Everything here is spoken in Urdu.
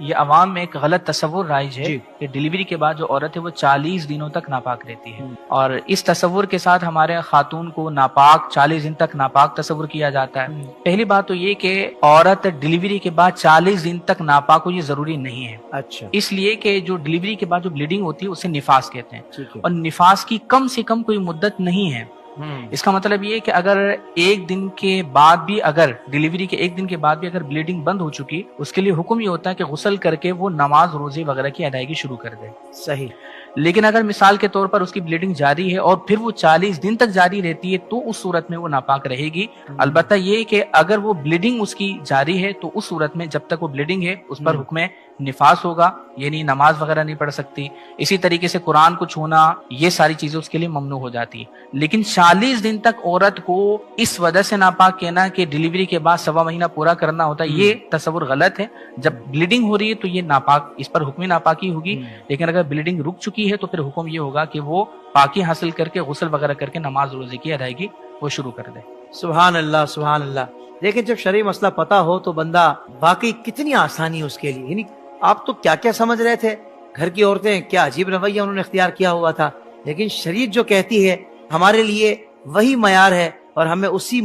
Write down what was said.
یہ عوام میں ایک غلط تصور رائج ہے جی۔ کہ ڈلیوری کے بعد جو عورت ہے وہ 40 دنوں تک ناپاک رہتی ہے، اور اس تصور کے ساتھ ہمارے خاتون کو ناپاک 40 دن تک ناپاک تصور کیا جاتا ہے۔ پہلی بات تو یہ کہ عورت ڈلیوری کے بعد 40 دن تک ناپاک ہو، یہ ضروری نہیں ہے، اچھا، اس لیے کہ جو ڈلیوری کے بعد جو بلیڈنگ ہوتی ہے اسے نفاس کہتے ہیں، ٹھیک ہے۔ اور نفاس کی کم سے کم کوئی مدت نہیں ہے۔ اس کا مطلب یہ کہ اگر ایک دن کے بعد بھی، اگر ڈلیوری کے ایک دن کے بعد بھی اگر بلیڈنگ بند ہو چکی، اس کے لیے حکم یہ ہوتا ہے کہ غسل کر کے وہ نماز روزے وغیرہ کی ادائیگی شروع کر دے۔ صحیح۔ لیکن اگر مثال کے طور پر اس کی بلیڈنگ جاری ہے اور پھر وہ 40 دن تک جاری رہتی ہے تو اس صورت میں وہ ناپاک رہے گی۔ البتہ یہ کہ اگر وہ بلیڈنگ اس کی جاری ہے تو اس صورت میں جب تک وہ بلیڈنگ ہے اس پر حکم نفاس ہوگا، یعنی نماز وغیرہ نہیں پڑھ سکتی۔ اسی طریقے سے قرآن کو چھونا، یہ ساری چیزیں اس کے لیے ممنوع ہو جاتی ہے۔ لیکن 40 دن تک عورت کو اس وجہ سے ناپاک کہنا کہ ڈلیوری کے بعد 1.25 مہینہ پورا کرنا ہوتا ہے، یہ تصور غلط ہے۔ جب بلیڈنگ ہو رہی ہے تو یہ ناپاک، اس پر حکم ناپاکی ہوگی، لیکن اگر بلیڈنگ رک چکی ہے تو پھر حکم یہ ہوگا کہ وہ پاکی حاصل کر کے غسل وغیرہ کر کے نماز روزے کی ادائیگی وہ شروع کر دے۔ سبحان اللہ، سبحان اللہ۔ لیکن جب شرعی مسئلہ پتا ہو تو بندہ واقعی کتنی آسانی اس کے لیے، یعنی آپ تو کیا کیا سمجھ رہے تھے، گھر کی عورتیں کیا عجیب رویہ انہوں نے اختیار کیا ہوا تھا، لیکن شریعت جو کہتی ہے ہمارے لیے وہی معیار ہے اور ہمیں اسی